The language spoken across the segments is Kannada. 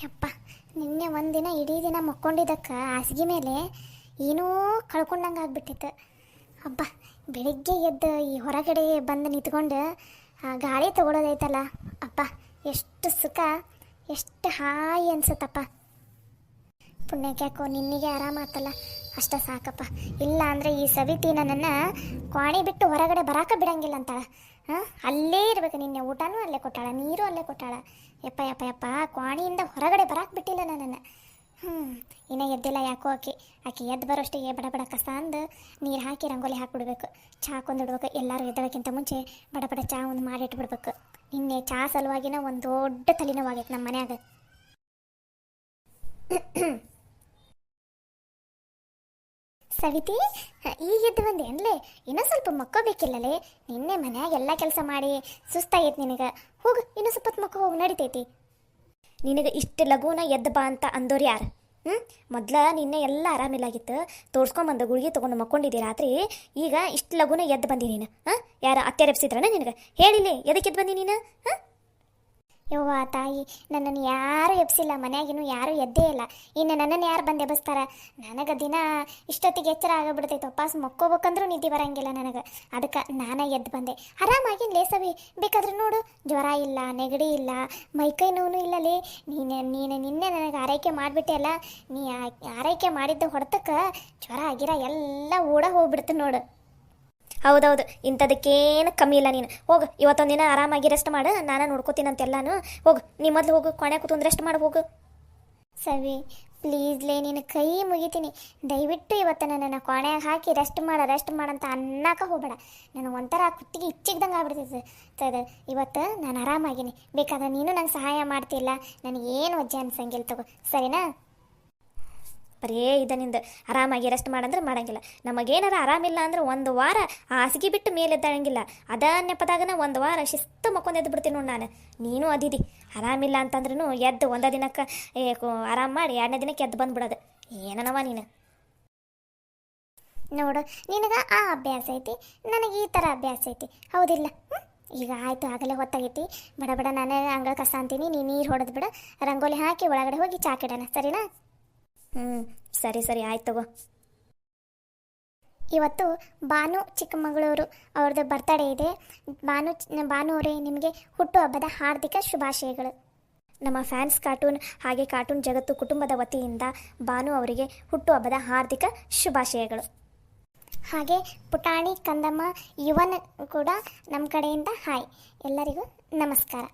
ಯಪ್ಪ, ನಿನ್ನೆ ಒಂದಿನ ಇಡೀ ದಿನ ಮಕ್ಕೊಂಡಿದ್ದಕ್ಕೆ ಹಾಸಿಗೆ ಮೇಲೆ ಏನೋ ಕಳ್ಕೊಂಡಂಗೆ ಆಗ್ಬಿಟ್ಟಿತ್ತು. ಹಬ್ಬ, ಬೆಳಿಗ್ಗೆ ಎದ್ದು ಈ ಹೊರಗಡೆ ಬಂದು ನಿಂತ್ಕೊಂಡು ಗಾಳಿ ತಗೊಳ್ಳೋದೈತಲ್ಲ ಅಪ್ಪ, ಎಷ್ಟು ಸುಖ, ಎಷ್ಟು ಹಾಯಿ ಅನ್ಸುತ್ತಪ್ಪ. ಪುಣ್ಯಕ್ಕೆ ಯಾಕೋ ನಿನ್ನಿಗೆ ಆರಾಮಾತಲ್ಲ, ಅಷ್ಟ ಸಾಕಪ್ಪ. ಇಲ್ಲ ಅಂದರೆ ಈ ಸವಿತಿ ನನ್ನನ್ನು ಕ್ವಾಣಿ ಬಿಟ್ಟು ಹೊರಗಡೆ ಬರಾಕ ಬಿಡಂಗಿಲ್ಲ ಅಂತಾಳ. ಅಲ್ಲೇ ಇರ್ಬೇಕು. ನಿನ್ನೆ ಊಟನೂ ಅಲ್ಲೇ ಕೊಟ್ಟಾಳ, ನೀರು ಅಲ್ಲೇ ಕೊಟ್ಟಾಳ. ಯಪ್ಪ ಯಪ್ಪ ಯಪ್ಪ, ಕ್ವಾಣಿಯಿಂದ ಹೊರಗಡೆ ಬರಾಕ್ ಬಿಟ್ಟಿಲ್ಲ ನನ್ನನ್ನು. ಇನ್ನೂ ಎದ್ದಿಲ್ಲ ಯಾಕೋ ಆಕೆ ಎದ್ದು ಬರೋಷ್ಟಿಗೆ ಬಡ ಬಡ ಕಸ ಅಂದು ನೀರು ಹಾಕಿ ರಂಗೋಲಿ ಹಾಕಿಬಿಡ್ಬೇಕು, ಚಹಾ ಕೊಂದಿಡ್ಬೇಕು. ಎಲ್ಲರೂ ಎದ್ದೋಕ್ಕಿಂತ ಮುಂಚೆ ಬಡ ಬಡ ಚಹಾ ಒಂದು ಮಾಡಿಟ್ಬಿಡ್ಬೇಕು. ನಿನ್ನೆ ಚಹಾ ಸಲುವಾಗಿನ ಒಂದು ದೊಡ್ಡ ತಲೆನೋವಾಗೈತೆ ನಮ್ಮ ಮನ್ಯಾಗ. ಸವಿತಿ, ಈಗ ಎದ್ದು ಬಂದೆ ಅನ್ಲೇ? ಇನ್ನೂ ಸ್ವಲ್ಪ ಮಕ್ಕೋಬೇಕಿಲ್ಲಲೇ? ನಿನ್ನೆ ಮನ್ಯಾಗ ಎಲ್ಲ ಕೆಲಸ ಮಾಡಿ ಸುಸ್ತಾಗೈತೆ ನಿನಗೆ. ಹೋಗು, ಇನ್ನೂ ಸ್ವಲ್ಪ ಹೊತ್ತು ಮಕ್ಕೋ, ಹೋಗಿ, ನಡಿತೈತಿ. ನಿನಗೆ ಇಷ್ಟು ಲಘುನ ಎದ್ದು ಬಾ ಅಂತ ಅಂದೋರು ಯಾರು? ಮೊದ್ಲ ನಿನ್ನೆ ಎಲ್ಲ ಆರಾಮಿಲ್ಲಾಗಿತ್ತು, ತೋರ್ಸ್ಕೊಂಬಂದು ಗುಳಿಗೆ ತೊಗೊಂಡು ಮಕ್ಕೊಂಡಿದ್ದಿ ರಾತ್ರಿ. ಈಗ ಇಷ್ಟು ಲಘುನ ಎದ್ದು ಬಂದಿ ನೀನು? ಯಾರು ಅತ್ಯಾರೆಪ್ಸಿದ್ರನ ನಿನಗೆ? ಹೇಳಿಲ್ಲ ಎದಕ್ಕೆ ಎದ್ದು ಬಂದಿ ನೀನು? ಯವ್ವ ತಾಯಿ, ನನ್ನನ್ನು ಯಾರೂ ಎಬ್ಸಿಲ್ಲ, ಮನ್ಯಾಗಿನೂ ಯಾರೂ ಎದ್ದೇ ಇಲ್ಲ. ಇನ್ನು ನನ್ನನ್ನು ಯಾರು ಬಂದು ಎಬ್ಬಿಸ್ತಾರ? ನನಗೆ ದಿನ ಇಷ್ಟೊತ್ತಿಗೆ ಎಚ್ಚರ ಆಗಿಬಿಡ್ತೈತೆ. ವಾಪಸ್ ಮಕ್ಕೋಬೇಕಂದ್ರೂ ನಿದ್ದೆ ಬರಂಗಿಲ್ಲ ನನಗೆ. ಅದಕ್ಕೆ ನಾನೇ ಎದ್ದು ಬಂದೆ. ಆರಾಮಾಗಿನ ಲೇಸವಿ, ಬೇಕಾದ್ರೆ ನೋಡು, ಜ್ವರ ಇಲ್ಲ, ನೆಗಡಿ ಇಲ್ಲ, ಮೈಕೈ ನೋವು ಇಲ್ಲಲೇ. ನಿನ್ನೆ ನನಗೆ ಆರೈಕೆ ಮಾಡಿಬಿಟ್ಟೆ ಅಲ್ಲ, ನೀ ಆರೈಕೆ ಮಾಡಿದ್ದ ಹೊಡೆತಕ್ಕೆ ಜ್ವರ ಆಗಿರ ಎಲ್ಲ ಓಡ ಹೋಗ್ಬಿಡ್ತು ನೋಡು. ಹೌದೌದು, ಇಂಥದಕ್ಕೇನು ಕಮ್ಮಿ ಇಲ್ಲ. ನೀನು ಹೋಗು, ಇವತ್ತೊಂದಿನ ಆರಾಮಾಗಿ ರೆಸ್ಟ್ ಮಾಡು, ನಾನು ನೋಡ್ಕೋತೀನಂತೆಲ್ಲಾನು. ಹೋಗು, ನೀ ಮೊದಲು ಹೋಗು, ಕೊನೆ ಕೂತ್ಕೊಂಡು ರೆಸ್ಟ್ ಮಾಡಿ ಹೋಗು. ಸವಿ, ಪ್ಲೀಸ್ಲೇ, ನೀನು ಕೈ ಮುಗಿತೀನಿ, ದಯವಿಟ್ಟು ಇವತ್ತು ನನ್ನನ್ನು ಕೊನೆಯಾಗ ಹಾಕಿ ರೆಸ್ಟ್ ಮಾಡಂತ ಅನ್ನಕ್ಕೆ ಹೋಗಬೇಡ. ನನಗೆ ಒಂಥರ ಕುತ್ತಿಗೆ ಇಚ್ಚಿಗ್ದಂಗೆ ಆಗ್ಬಿಡ್ತೈತೆ. ಇವತ್ತು ನಾನು ಆರಾಮಾಗಿನಿ, ಬೇಕಾದ್ರೆ ನೀನು ನಂಗೆ ಸಹಾಯ ಮಾಡ್ತಿಲ್ಲ, ನನಗೇನು ವಜ್ಜೆ ಅನ್ಸಂಗಿಲ್ಲ. ತಗೋ, ಸರಿನಾ? ಬರೇ ಇದನಿಂದ ಆರಾಮಾಗಿ ರೆಸ್ಟ್ ಮಾಡಂದ್ರೆ ಮಾಡಂಗಿಲ್ಲ. ನಮಗೇನಾರ ಆರಾಮಿಲ್ಲ ಅಂದ್ರೆ ಒಂದು ವಾರ ಹಾಸಿಗೆ ಬಿಟ್ಟು ಮೇಲೆ ಎದ್ದಾಳಂಗಿಲ್ಲ. ಅದ ನೆಪದಾಗನ ಒಂದು ವಾರ ಶಿಸ್ತು ಮಕ್ಕೊಂಡು ಎದ್ದು ಬಿಡ್ತೀನಿ ನೋಡಿ ನಾನು. ನೀನು ಅದಿದಿ, ಆರಾಮಿಲ್ಲ ಅಂತಂದ್ರೂ ಎದ್ದು ಒಂದೇ ದಿನಕ್ಕೆ ಆರಾಮ ಮಾಡಿ 2ನೇ ದಿನಕ್ಕೆ ಎದ್ದು ಬಂದ್ಬಿಡೋದು. ಏನನವ ನೀನು? ನೋಡು, ನಿನಗೆ ಆ ಅಭ್ಯಾಸ ಐತಿ, ನನಗೆ ಈ ಥರ ಅಭ್ಯಾಸ ಐತಿ, ಹೌದಿಲ್ಲ? ಈಗ ಆಯಿತು, ಆಗಲೇ ಹೊತ್ತಾಗೈತಿ. ಬಡ ಬಡ ನಾನೇ ಅಂಗಳ ಕಸ ಅಂತೀನಿ, ನೀನು ನೀರು ಹೊಡೆದು ಬಿಡು, ರಂಗೋಲಿ ಹಾಕಿ ಒಳಗಡೆ ಹೋಗಿ ಚಾಕಿಡೋಣ, ಸರಿನಾ? ಸರಿ ಆಯ್ತು ತಗೋ. ಇವತ್ತು ಭಾನು ಚಿಕ್ಕಮಗಳೂರು ಅವ್ರದ್ದು ಬರ್ತಡೇ ಇದೆ. ಭಾನು ಅವರೇ, ನಿಮಗೆ ಹುಟ್ಟುಹಬ್ಬದ ಹಾರ್ದಿಕ ಶುಭಾಶಯಗಳು. ನಮ್ಮ ಫ್ಯಾನ್ಸ್ ಕಾರ್ಟೂನ್ ಹಾಗೆ ಕಾರ್ಟೂನ್ ಜಗತ್ತು ಕುಟುಂಬದ ವತಿಯಿಂದ ಭಾನು ಅವರಿಗೆ ಹುಟ್ಟುಹಬ್ಬದ ಹಾರ್ದಿಕ ಶುಭಾಶಯಗಳು. ಹಾಗೆ ಪುಟಾಣಿ ಕಂದಮ್ಮ ಯುವನ್ ಕೂಡ ನಮ್ಮ ಕಡೆಯಿಂದ ಹಾಯ್. ಎಲ್ಲರಿಗೂ ನಮಸ್ಕಾರ.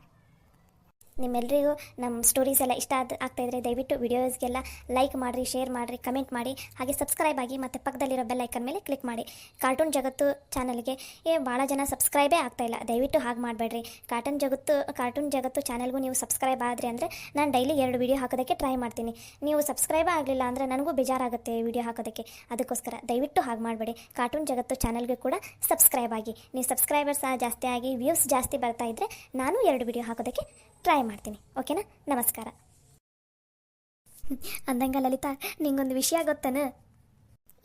ನಿಮ್ಮೆಲ್ಲರಿಗೂ ನಮ್ಮ ಸ್ಟೋರೀಸ್ ಎಲ್ಲ ಇಷ್ಟ ಆಗ್ತಾಯಿದ್ರೆ ದಯವಿಟ್ಟು ವಿಡಿಯೋಸ್ಗೆಲ್ಲ ಲೈಕ್ ಮಾಡಿರಿ, ಶೇರ್ ಮಾಡಿರಿ, ಕಮೆಂಟ್ ಮಾಡಿ, ಹಾಗೆ ಸಬ್ಸ್ಕ್ರೈಬ್ ಆಗಿ ಮತ್ತು ಪಕ್ಕದಲ್ಲಿರೋ ಬೆಲ್ ಐಕನ್ ಮೇಲೆ ಕ್ಲಿಕ್ ಮಾಡಿ. ಕಾರ್ಟೂನ್ ಜಗತ್ತು ಚಾನಲ್ಗೆ ಭಾಳ ಜನ ಸಬ್ಸ್ಕ್ರೈಬೇ ಆಗ್ತಾಯಿಲ್ಲ, ದಯವಿಟ್ಟು ಹಾಗೆ ಮಾಡಬೇಡ್ರಿ. ಕಾರ್ಟೂನ್ ಜಗತ್ತು ಚಾನಲ್ಗೂ ನೀವು ಸಬ್ಸ್ಕ್ರೈಬ್ ಆದರೆ ಅಂದರೆ ನಾನು ಡೈಲಿ 2 ವಿಡಿಯೋ ಹಾಕೋದಕ್ಕೆ ಟ್ರೈ ಮಾಡ್ತೀನಿ. ನೀವು ಸಬ್ಸ್ಕ್ರೈಬೇ ಆಗಲಿಲ್ಲ ಅಂದರೆ ನನಗೂ ಬೇಜಾರಾಗುತ್ತೆ ವಿಡಿಯೋ ಹಾಕೋದಕ್ಕೆ. ಅದಕ್ಕೋಸ್ಕರ ದಯವಿಟ್ಟು ಹಾಗೆ ಮಾಡಬೇಡಿ. ಕಾರ್ಟೂನ್ ಜಗತ್ತು ಚಾನಲ್ಗೆ ಕೂಡ ಸಬ್ಸ್ಕ್ರೈಬ್ ಆಗಿ. ನೀವು ಸಬ್ಸ್ಕ್ರೈಬರ್ಸ್ ಜಾಸ್ತಿ ಆಗಿ ವ್ಯೂಸ್ ಜಾಸ್ತಿ ಬರ್ತಾ ಇದ್ದರೆ ನಾನು 2 ವಿಡಿಯೋ ಹಾಕೋದಕ್ಕೆ ಟ್ರೈ ಮಾಡ್ತೀನಿ. ಓಕೆನಾ? ನಮಸ್ಕಾರ. ಅಂದಂಗ ಲಲಿತಾ, ನಿಂಗೊಂದು ವಿಷಯ ಗೊತ್ತನ?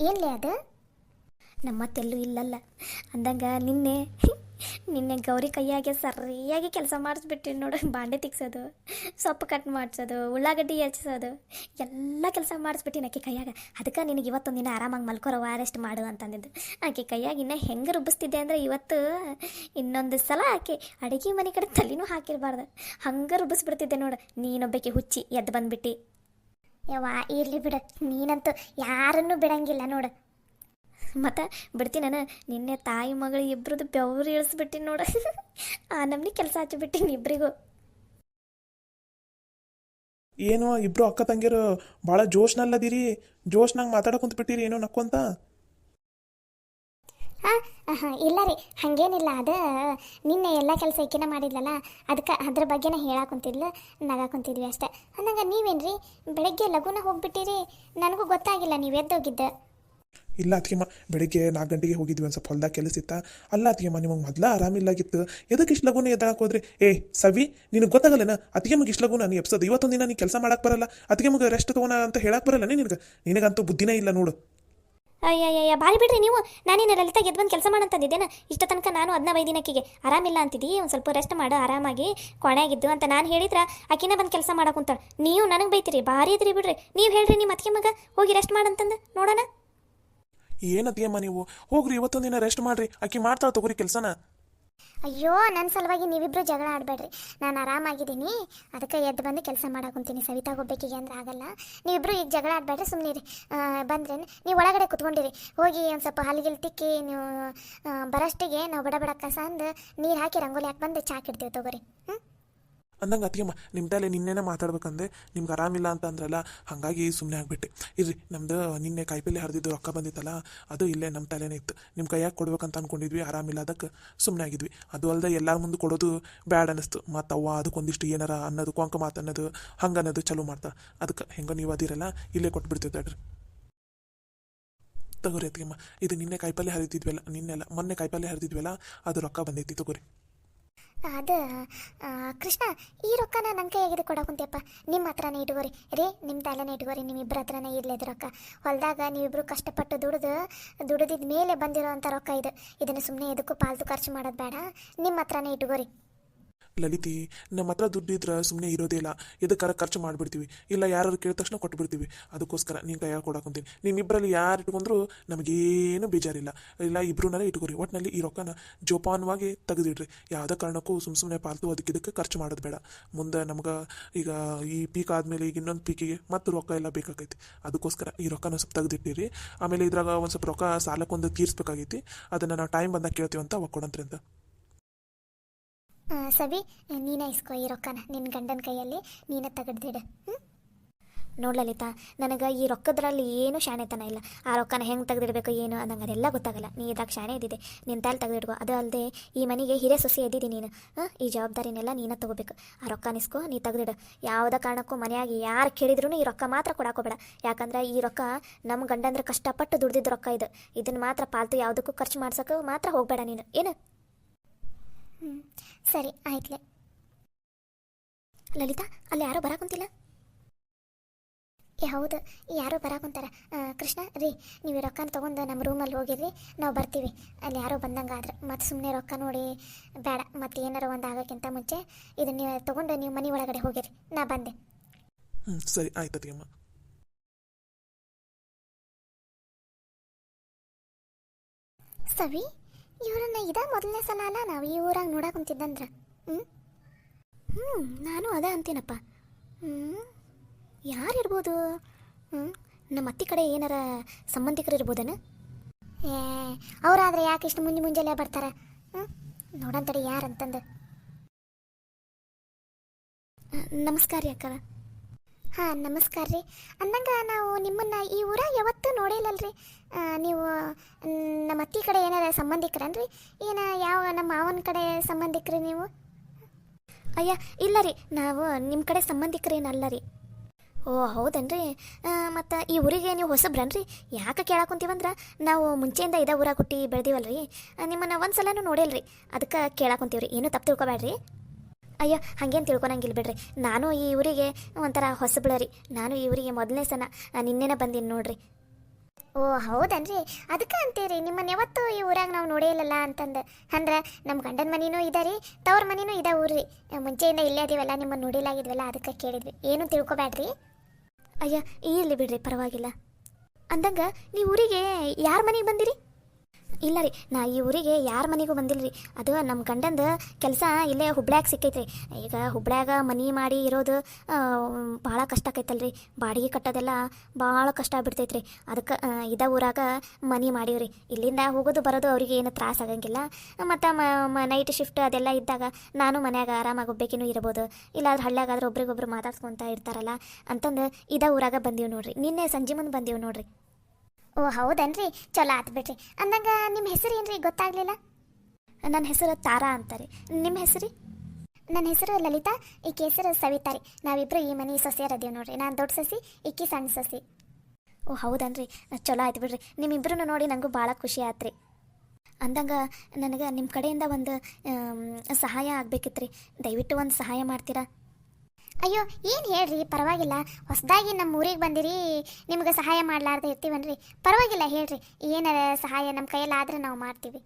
ಏನ್ಲೇ ಅದು? ನಮ್ಮತ್ತೆಲ್ಲೂ ಇಲ್ಲಲ್ಲ ಅಂದಂಗ ನಿನ್ನೆ ಗೌರಿ ಕೈಯಾಗೆ ಸರಿಯಾಗಿ ಕೆಲಸ ಮಾಡಿಸ್ಬಿಟ್ಟಿನಿ ನೋಡು. ಬಾಂಡೆ ತಿಕ್ಸೋದು, ಸೊಪ್ಪು ಕಟ್ ಮಾಡಿಸೋದು, ಉಳ್ಳಾಗಡ್ಡಿ ಹೆಚ್ಚಿಸೋದು, ಎಲ್ಲ ಕೆಲಸ ಮಾಡಿಸ್ಬಿಟ್ಟಿನಿ ಆಕೆ ಕೈಯಾಗ. ಅದಕ್ಕೆ ನಿನಗೆ ಇವತ್ತೊಂದಿನ ಆರಾಮಾಗಿ ಮಲ್ಕೊರವ, ರೆಸ್ಟ್ ಮಾಡು ಅಂತಂದಿದ್ದು. ಆಕೆ ಕೈಯಾಗ ಇನ್ನೂ ಹೆಂಗೆ ರುಬ್ಬಿಸ್ತಿದ್ದೆ ಅಂದರೆ ಇವತ್ತು ಇನ್ನೊಂದು ಸಲ ಆಕೆ ಅಡುಗೆ ಮನೆ ಕಡೆ ತಲೆನೂ ಹಾಕಿರಬಾರ್ದು, ಹಂಗೆ ರುಬ್ಬಿಸ್ಬಿಡ್ತಿದ್ದೆ ನೋಡು. ನೀನೊಬ್ಬಕ್ಕೆ ಹುಚ್ಚಿ ಎದ್ದು ಬಂದ್ಬಿಟ್ಟು. ಯವ್ವ ಇರಲಿ ಬಿಡು, ನೀನಂತೂ ಯಾರನ್ನೂ ಬಿಡಂಗಿಲ್ಲ ನೋಡು. ಮತ್ತು ಬಿಡ್ತೀನಿ ನಾನು. ನಿನ್ನೆ ತಾಯಿ ಮಗಳು ಇಬ್ಬರದು ಬೆವರು ಇಳಿಸ್ಬಿಟ್ಟಿನಿ ನೋಡು. ಆ ನಮ್ನಿ ಕೆಲಸ ಹಚ್ಚಿಬಿಟ್ಟಿನಿ ಇಬ್ಬರಿಗೂ. ಏನು ಇಬ್ರು ಅಕ್ಕ ತಂಗಿರು ಭಾಳ ಜೋಶ್ನಲ್ಲದಿರಿ, ಜೋಶ್ನಾಗ ಮಾತಾಡೋ ಕುಂತ್ಬಿಟ್ಟಿರಿ ಏನೋ ನಕ್ಕೊಂತ. ಇಲ್ಲ ರೀ, ಹಾಗೇನಿಲ್ಲ. ಅದು ನಿನ್ನೆ ಎಲ್ಲ ಕೆಲಸ ಈಕಿನ ಮಾಡಿದ್ಲಲ್ಲ, ಅದಕ್ಕೆ ಅದ್ರ ಬಗ್ಗೆನೇ ಹೇಳಾಕೊಂತಿದ್ಲು, ನಗಾಕೊಂತಿದ್ವಿ ಅಷ್ಟೆ. ಅಂದಂಗೆ ನೀವೇನ್ರಿ ಬೆಳಗ್ಗೆ ಲಘುನ ಹೋಗ್ಬಿಟ್ಟಿರಿ? ನನಗೂ ಗೊತ್ತಾಗಿಲ್ಲ ನೀವು ಎದ್ದೋಗಿದ್ದೆ. ಇಲ್ಲ ಅತ್ತಿಗೆಮ್ಮ, ಬೆಳಿಗ್ಗೆ 4 ಗಂಟೆಗೆ ಹೋಗಿದ್ವಿ, ಒಂದು ಸ್ವಲ್ಪ ಹೊಲ್ದಾಗ ಕೆಲಸ ಇತ್ತ. ಅಲ್ಲ ಅತ್ತಿಗೆಮ್ಮ, ನಿಮಗೆ ಮೊದಲ ಆರಾಮಿಲ್ಲಾಗಿತ್ತು, ಎದಕ್ಕೆ ಇಷ್ಟು ಲಘುನ ಎದ್ದಾಳಕ್ಕೆ ಹೋದ್ರಿ? ಸವಿ, ನಿನಗೆ ಗೊತ್ತಾಗಲ್ಲೇನ ಅತ್ತಿಗೆಮ್ಮಗೆ ಇಷ್ಟು ಲಘುನ ನೀ ಎಪ್ಸೋದು? ಇವತ್ತೊಂದಿನ ನೀ ಕೆಲಸ ಮಾಡಕ್ಕೆ ಬರಲ್ಲ, ಅತ್ತಿಗೆಮ್ಮಗೆ ರೆಸ್ಟ್ ತೊಗೋಣ ಅಂತ ಹೇಳಕ್ಕೆ ಬರಲ್ಲ ನಿನಗಂತೂ ಬುದ್ಧಿನೇ ಇಲ್ಲ ನೋಡು. ಅಯ್ಯಯ್ಯ ಬಾರಿ ಬಿಡ್ರಿ ನೀವು. ನಾನೇನು ಲಲಿತಾ ಗೆದ್ದು ಬಂದು ಕೆಲಸ ಮಾಡಂತಂದಿದ್ದೇನೆ ಇಷ್ಟ ತನಕ. ನಾನು ಅದನ್ನ ಬೈದಿನಕ್ಕಿಗೆ ಆರಾಮಿಲ್ಲ ಅಂತಿದ್ದಿ, ಒಂದು ಸ್ವಲ್ಪ ರೆಸ್ಟ್ ಮಾಡು ಆರಾಮಾಗಿ ಕೊನೆಯಾಗಿದ್ದು ಅಂತ ನಾನು ಹೇಳಿದ್ರೆ ಆಕಿನ ಬಂದು ಕೆಲಸ ಮಾಡಕ್ಕೆ ಕುಂತಾಳೆ. ನೀವು ನನಗೆ ಬೈತೀರಿ, ಭಾರಿ ಇದ್ರಿ ಬಿಡ್ರಿ. ನೀವು ಹೇಳ್ರಿ ನಿಮ್ಮ ಅತ್ತಿಗೆ ಮಗ ಹೋಗಿ ರೆಸ್ಟ್ ಮಾಡಂತಂದು ನೋಡೋಣ. ಏನತಿಯಮ್ಮ ನೀವು ಹೋಗ್ರಿ, ಇವತ್ತೊಂದು ದಿನ ರೆಸ್ಟ್ ಮಾಡ್ರಿ, ಆಕಿ ಮಾಡ್ತಾಳೆ ತಗೋರಿ ಕೆಲಸನ. ಅಯ್ಯೋ ನನ್ನ ಸಲುವಾಗಿ ನೀವಿಬ್ರು ಜಗಳ ಆಡಬೇಡ್ರಿ. ನಾನು ಆರಾಮಾಗಿದ್ದೀನಿ, ಅದಕ್ಕೆ ಎದ್ದು ಬಂದು ಕೆಲಸ ಮಾಡಾಕೊಂತೀನಿ. ಸವಿತಾ ಒಬ್ಬಾಕಿಗೆ ಅಂದ್ರೆ ಆಗಲ್ಲ. ನೀವಿಬ್ರು ಈಗ ಜಗಳ ಆಡಬೇಡ್ರಿ, ಸುಮ್ಮನೆ ರೀ. ಬಂದ್ರೆ ನೀವು ಒಳಗಡೆ ಕುತ್ಕೊಂಡಿರಿ. ಹೋಗಿ ಒಂದು ಸ್ವಲ್ಪ ಹಲ್ಗಿಲ್ ತಿಕ್ಕಿ ನೀವು ಬರೋಷ್ಟಿಗೆ ನಾವು ಬಡ ಬಡ ಕಸ ಅಂದು ನೀರು ಹಾಕಿ ರಂಗೋಲಿ ಹಾಕಿ ಬಂದು ಚಾ ಇಡ್ತೀವಿ ತಗೋರಿ. ಹ್ಞೂ ಅಂದಂಗೆ ಅತ್ತಿಗೆಮ್ಮ ನಿಮ್ಮ ತಲೆ ನಿನ್ನೆನೇ ಮಾತಾಡ್ಬೇಕಂದೆ ನಿಮ್ಗೆ ಆರಾಮಿಲ್ಲ ಅಂತ ಅಂದ್ರಲ್ಲ, ಹಾಗಾಗಿ ಸುಮ್ಮನೆ ಆಗಿಬಿಟ್ಟೆ. ಇರ್ರಿ, ನಮ್ದು ನಿನ್ನೆ ಕಾಯಿಪಲ್ಲೆ ಹರಿದಿದ್ದು ರೊಕ್ಕ ಬಂದಿತ್ತಲ್ಲ, ಅದು ಇಲ್ಲೇ ನಮ್ಮ ತಲೆನೇ ಇತ್ತು. ನಿಮ್ಮ ಕೈಯಾಗ ಕೊಡ್ಬೇಕಂತ ಅಂದ್ಕೊಂಡಿದ್ವಿ, ಆರಾಮಿಲ್ಲ ಅದಕ್ಕೆ ಸುಮ್ಮನೆ ಆಗಿದ್ವಿ. ಅದು ಅಲ್ಲದೆ ಎಲ್ಲರ ಮುಂದೆ ಕೊಡೋದು ಬ್ಯಾಡ್ ಅನ್ನಿಸ್ತು. ಮತ್ತು ಅವ್ವ ಅದಕ್ಕೊಂದಿಷ್ಟು ಏನಾರ ಅನ್ನೋದು ಕೊಂಕ ಮಾತು ಅನ್ನೋದು ಹಂಗೆ ಅನ್ನೋದು ಚಲೋ ಮಾಡ್ತಾರೆ. ಅದಕ್ಕೆ ಹೆಂಗೆ ನೀವು ಅದಿರಲ್ಲ, ಇಲ್ಲೇ ಕೊಟ್ಬಿಡ್ತೀವಿ ತಡ್ರಿ. ತಗೋರಿ ಅತ್ತಿಗೆಮ್ಮ, ಇದು ನಿನ್ನೆ ಕಾಯಿಪಲ್ಲೆ ಹರಿದಿದ್ವಲ್ಲ, ನಿನ್ನೆಲ್ಲ ಮೊನ್ನೆ ಕಾಯಿಪಲ್ಲೆ ಹರಿದಿದ್ವಲ್ಲ, ಅದು ರೊಕ್ಕ ಬಂದೈತಿ ತಗೋರಿ. ಅದು ಕೃಷ್ಣ, ಈ ರೊಕ್ಕನ ನನ್ನ ಕೈಯಾಗಿದ್ದು ಕೊಡೋಕುಂತ್ಯಪ್ಪ. ನಿಮ್ಮ ಹತ್ರನೇ ಇಟ್ಕೋರಿ ರೀ, ನಿಮ್ಮ ತಲೆನೇ ಇಟ್ಕೋರಿ. ನಿಮ್ಮಿಬ್ಬರ ಹತ್ರನೇ ಇರಲಿದ್ದು ರೊಕ್ಕ. ಹೊಲದಾಗ ನೀವಿಬ್ಬರು ಕಷ್ಟಪಟ್ಟು ದುಡಿದಿದ್ದ ಮೇಲೆ ಬಂದಿರೋವಂಥ ರೊಕ್ಕ ಇದು. ಇದನ್ನು ಸುಮ್ಮನೆ ಎದಕ್ಕೂ ಪಾಲ್ತು ಖರ್ಚು ಮಾಡೋದು ಬೇಡ. ನಿಮ್ಮ ಹತ್ರನೇ ಇಟ್ಕೋರಿ. ಲಲಿತಿ, ನಮ್ಮ ಹತ್ರ ದುಡ್ಡಿದ್ರೆ ಸುಮ್ಮನೆ ಇರೋದೇ ಇಲ್ಲ, ಇದಕ್ಕಾರ ಖರ್ಚು ಮಾಡಿಬಿಡ್ತೀವಿ. ಇಲ್ಲ ಯಾರು ಕೇಳಿದ ತಕ್ಷಣ ಕೊಟ್ಬಿಡ್ತೀವಿ. ಅದಕ್ಕೋಸ್ಕರ ನೀನು ಕೈಯಾಗ ಕೊಡಾಕೊಂತೀನಿ. ನಿಮ್ಮಿಬ್ಬರಲ್ಲಿ ಯಾರು ಇಟ್ಕೊಂಡ್ರು ನಮಗೇನು ಬೇಜಾರಿಲ್ಲ. ಇಲ್ಲ ಇಬ್ಬರನ್ನೇ ಇಟ್ಕೊರಿ. ಒಟ್ಟಿನಲ್ಲಿ ಈ ರೊಕ್ಕನ ಜೋಪಾನವಾಗಿ ತೆಗೆದಿಡ್ರಿ. ಯಾವುದೇ ಕಾರಣಕ್ಕೂ ಸುಮ್ಮನೆ ಪಾಲ್ತು ಇದಕ್ಕೆ ಖರ್ಚು ಮಾಡೋದು ಬೇಡ. ಮುಂದೆ ನಮ್ಗೆ ಈಗ ಈ ಪೀಕ್ ಆದಮೇಲೆ ಈಗ ಇನ್ನೊಂದು ಪೀಕಿಗೆ ಮತ್ತು ರೊಕ್ಕ ಎಲ್ಲ ಬೇಕಾಗೈತಿ. ಅದಕ್ಕೋಸ್ಕರ ಈ ರೊಕ್ಕನ ಸ್ವಲ್ಪ ತೆಗೆದಿಟ್ಟಿರಿ. ಆಮೇಲೆ ಇದ್ರಾಗ ಒಂದು ಸ್ವಲ್ಪ ರೊಕ್ಕ ಸಾಲಕ್ಕೊಂದು ತೀರಿಸ್ಬೇಕಾಗೈತಿ. ಅದನ್ನು ನಾವು ಟೈಮ್ ಬಂದಾಗ ಕೇಳ್ತೀವಿ ಅಂತ ಅವಾಗ ಕೊಡಂತ್ರಿ ಅಂತ. ಸವಿ, ನೀನೇ ಇಸ್ಕೋ ಈ ರೊಕ್ಕನ. ನಿನ್ನ ಗಂಡನ ಕೈಯಲ್ಲಿ ನೀನೇ ತೆಗೆದಿಡು. ಹ್ಞೂ ನೋಡ್ಲಲಿತಾ, ನನಗೆ ಈ ರೊಕ್ಕದ್ರಲ್ಲಿ ಏನೂ ಶಾಣೆತನ ಇಲ್ಲ. ಆ ರೊಕ್ಕನ ಹೆಂಗೆ ತೆಗೆದಿಡಬೇಕು ಏನು ಅನ್ನಂಗೆ ಅದೆಲ್ಲ ಗೊತ್ತಾಗಲ್ಲ. ನೀ ಇದಾಗ ಶಾಣೆ ಇದ್ದಿದೆ, ನಿನ್ನ ತಾಲಿ ತೆಗೆದಿಡ್ಕೋ. ಅದು ಅಲ್ಲದೆ ಈ ಮನೆಗೆ ಹಿರೇ ಸೊಸೆ ಎದ್ದಿದ್ದಿ ನೀನು. ಈ ಜವಾಬ್ದಾರಿನೆಲ್ಲ ನೀನೇ ತೊಗೋಬೇಕು. ಆ ರೊಕ್ಕ ನಿಸ್ಕೋ, ನೀ ತೆಗೆದಿಡು. ಯಾವುದೇ ಕಾರಣಕ್ಕೂ ಮನೆಯಾಗಿ ಯಾರು ಕೇಳಿದ್ರು ಈ ರೊಕ್ಕ ಮಾತ್ರ ಕೊಡಾಕೋಬೇಡ. ಯಾಕಂದ್ರೆ ಈ ರೊಕ್ಕ ನಮ್ಮ ಗಂಡಂದ್ರೆ ಕಷ್ಟಪಟ್ಟು ದುಡ್ದಿದ್ದ ರೊಕ್ಕ ಇದು. ಇದನ್ನು ಮಾತ್ರ ಪಾಲ್ತು ಯಾವುದಕ್ಕೂ ಖರ್ಚು ಮಾಡ್ಸೋಕೆ ಮಾತ್ರ ಹೋಗಬೇಡ ನೀನು. ಏನು? ಸರಿ ಆಯ್ತಲೆ. ಲಲಿತಾ, ಅಲ್ಲಿ ಯಾರೋ ಬರಾಕುಂತಿಲ್ಲ. ಹೌದು, ಯಾರೋ ಬರಾಕುಂತಾರ. ಕೃಷ್ಣ ರೀ, ನೀವು ರೊಕ್ಕನ ತೊಗೊಂಡು ನಮ್ಮ ರೂಮಲ್ಲಿ ಹೋಗಿರ್ರಿ, ನಾವು ಬರ್ತೀವಿ. ಅಲ್ಲಿ ಯಾರೋ ಬಂದಂಗೆ ಆದ್ರೆ ಮತ್ತು ಸುಮ್ಮನೆ ರೊಕ್ಕ ನೋಡಿ ಬೇಡ. ಮತ್ತು ಏನಾರ ಒಂದು ಆಗೋಕ್ಕಿಂತ ಮುಂಚೆ ಇದನ್ನ ನೀವು ತೊಗೊಂಡು ನೀವು ಮನೆ ಒಳಗಡೆ ಹೋಗಿರಿ. ನಾ ಬಂದೆ. ಸರಿ ಆಯ್ತು ಅತ್ತಿಗೆಮ್ಮ. ಸವಿ, ಇವ್ರನ್ನ ಮೊದಲನೇ ಸಲ ಅಲ್ಲ ನಾವು ಈ ಊರಾಗ ನೋಡಕ್ಕೆ ಕುಂತಿದ್ದಂದ್ರೆ. ನಾನು ಅದೇ ಅಂತೀನಪ್ಪ. ಯಾರಿರ್ಬೋದು? ನಮ್ಮ ಅತ್ತಿ ಕಡೆ ಏನಾರ ಸಂಬಂಧಿಕರು ಇರ್ಬೋದೇನು? ಅವರಾದ್ರೆ ಯಾಕೆ ಇಷ್ಟು ಮುಂಜಾನೆ ಬರ್ತಾರೆ? ನೋಡಂತಡಿ ಯಾರಂತಂದು. ನಮಸ್ಕಾರ ರೀ ಅಕ್ಕ. ಹಾಂ ನಮಸ್ಕಾರ ರೀ. ಅಂದಂಗೆ ನಾವು ನಿಮ್ಮನ್ನು ಈ ಊರಾಗ ಯಾವತ್ತೂ ನೋಡಿಲ್ಲಲ್ರಿ. ನೀವು ನಮ್ಮ ಅತ್ತಿ ಕಡೆ ಏನಾರ ಸಂಬಂಧಿಕರನ್ರಿ? ಯಾವ ನಮ್ಮ ಮಾವನ ಕಡೆ ಸಂಬಂಧಿಕರಿ ನೀವು? ಅಯ್ಯ ಇಲ್ಲ ರೀ, ನಾವು ನಿಮ್ಮ ಕಡೆ ಸಂಬಂಧಿಕರೇನಲ್ಲ ರೀ. ಓ ಹೌದನ್ರಿ. ಮತ್ತು ಈ ಊರಿಗೆ ನೀವು ಹೊಸಬ್ರನ್ರಿ? ಯಾಕೆ ಕೇಳಾಕೊಂತೀವಂದ್ರೆ ನಾವು ಮುಂಚೆಯಿಂದ ಇದೇ ಊರಾಗ ಹುಟ್ಟಿ ಬೆಳೆದೀವಲ್ರಿ. ನಿಮ್ಮನ್ನು ಒಂದು ಸಲನೂ ನೋಡಿಲ್ರಿ, ಅದಕ್ಕೆ ಕೇಳಾಕೊಂತೀವ್ರಿ. ಏನೂ ತಪ್ಪು ತಿಳ್ಕೊಬೇಡ್ರಿ. ಅಯ್ಯೋ ಹಾಗೇನು ತಿಳ್ಕೊಳಂಗಿಲ್ಲ ಬಿಡ್ರಿ. ನಾನು ಈ ಊರಿಗೆ ಒಂಥರ ಹೊಸಬ್ಳ ರೀ. ನಾನು ಈ ಊರಿಗೆ ಮೊದಲನೇ ಸಲ ನಿನ್ನೆನೇ ಬಂದೀನಿ ನೋಡ್ರಿ. ಓ ಹೌದನ್ರಿ, ಅದಕ್ಕೆ ಅಂತೀರಿ ನಿಮ್ಮನ್ನು ಯಾವತ್ತೂ ಈ ಊರಾಗ ನಾವು ನೋಡೇ ಇಲ್ಲಲ್ಲ ಅಂತಂದು. ಅಂದ್ರೆ ನಮ್ಮ ಗಂಡನ ಮನೆಯೂ ಇದೆ ರೀ, ತವ್ರ ಮನೆಯೂ ಇದೆ ಊರ್ರಿ. ಮುಂಚೆಯಿಂದ ಇಲ್ಲೇ ಅದೀವಲ್ಲ, ನಿಮ್ಮನ್ನು ನೋಡಿಲಾಗಿದ್ವಲ್ಲ, ಅದಕ್ಕೆ ಕೇಳಿದ್ವಿ. ಏನೂ ತಿಳ್ಕೊಬೇಡ್ರಿ. ಅಯ್ಯ ಇಲ್ಲಿ ಬಿಡ್ರಿ, ಪರವಾಗಿಲ್ಲ. ಅಂದಂಗೆ ನೀವು ಊರಿಗೆ ಯಾರ ಮನೆಗೆ ಬಂದಿರಿ? ಇಲ್ಲ ರೀ, ನಾ ಈ ಊರಿಗೆ ಯಾರ ಮನೆಗೂ ಬಂದಿಲ್ಲ ರೀ. ಅದು ನಮ್ಮ ಗಂಡಂದು ಕೆಲಸ ಇಲ್ಲೇ ಹುಬ್ಳ್ಯಾಗ ಸಿಕ್ಕೈತ್ರಿ. ಈಗ ಹುಬ್ಳ್ಯಾಗ ಮನೆ ಮಾಡಿ ಇರೋದು ಭಾಳ ಕಷ್ಟ ಆಕೈತಲ್ರಿ. ಬಾಡಿಗೆ ಕಟ್ಟೋದೆಲ್ಲ ಭಾಳ ಕಷ್ಟ ಆಗ್ಬಿಡ್ತೈತ್ರಿ. ಅದಕ್ಕೆ ಇದೇ ಊರಾಗ ಮನೆ ಮಾಡೀವ್ರಿ. ಇಲ್ಲಿಂದ ಹೋಗೋದು ಬರೋದು ಅವ್ರಿಗೆ ಏನು ತ್ರಾಸ ಆಗಂಗಿಲ್ಲ. ಮತ್ತು ನೈಟ್ ಶಿಫ್ಟ್ ಅದೆಲ್ಲ ಇದ್ದಾಗ ನಾನು ಮನ್ಯಾಗ ಆರಾಮಾಗಿ ಒಬ್ಬೇಕಿನೂ ಇರ್ಬೋದು. ಇಲ್ಲಾದ್ರೆ ಹಳ್ಳ್ಯಾಗಾದ್ರೆ ಒಬ್ರಿಗೊಬ್ರು ಮಾತಾಡ್ಸ್ಕೊತ ಇರ್ತಾರಲ್ಲ ಅಂತಂದು ಇದೇ ಊರಾಗ ಬಂದೀವಿ ನೋಡ್ರಿ. ನಿನ್ನೆ ಸಂಜೆ ಮುಂದೆ ಬಂದೀವಿ ನೋಡ್ರಿ. ಓ ಹೌದನ್ರಿ, ಚಲೋ ಆತು ಬಿಡ್ರಿ. ಅಂದಂಗೆ ನಿಮ್ಮ ಹೆಸರು ಏನ್ರಿ? ಗೊತ್ತಾಗಲಿಲ್ಲ. ನನ್ನ ಹೆಸರು ತಾರಾ ಅಂತಾರೆ. ನಿಮ್ಮ ಹೆಸರು? ನನ್ನ ಹೆಸರು ಲಲಿತಾ, ಈಕೆ ಹೆಸರು ಸವಿತಾ ರೀ. ನಾವಿಬ್ಬರು ಈ ಮನೆ ಸೊಸೆಯರದೀವಿ ನೋಡ್ರಿ. ನಾನು ದೊಡ್ಡ ಸಸಿ, ಈಕಿ ಸಣ್ಣ ಸಸಿ. ಓ ಹೌದನ್ರಿ, ಚಲೋ ಆಯ್ತು ಬಿಡ್ರಿ. ನಿಮ್ಮಿಬ್ಬರನ್ನು ನೋಡಿ ನನಗೂ ಭಾಳ ಖುಷಿ ಆಯ್ತು ರೀ. ಅಂದಂಗೆ ನನಗೆ ನಿಮ್ಮ ಕಡೆಯಿಂದ ಒಂದು ಸಹಾಯ ಆಗಬೇಕಿತ್ತು ರೀ. ದಯವಿಟ್ಟು ಒಂದು ಸಹಾಯ ಮಾಡ್ತೀರಾ? ಅಯ್ಯೋ ಏನು ಹೇಳ್ರಿ, ಪರವಾಗಿಲ್ಲ. ಹೊಸದಾಗಿ ನಮ್ಮ ಊರಿಗೆ ಬಂದಿರಿ, ನಿಮ್ಗೆ ಸಹಾಯ ಮಾಡ್ಲಾರ್ದೆ ಇರ್ತೀವನ್ರಿ. ಪರವಾಗಿಲ್ಲ ಹೇಳ್ರಿ, ಏನಾರ ಸಹಾಯ ನಮ್ಮ ಕೈಯಲ್ಲಾದ್ರೆ ನಾವು ಮಾಡ್ತೀವಿ.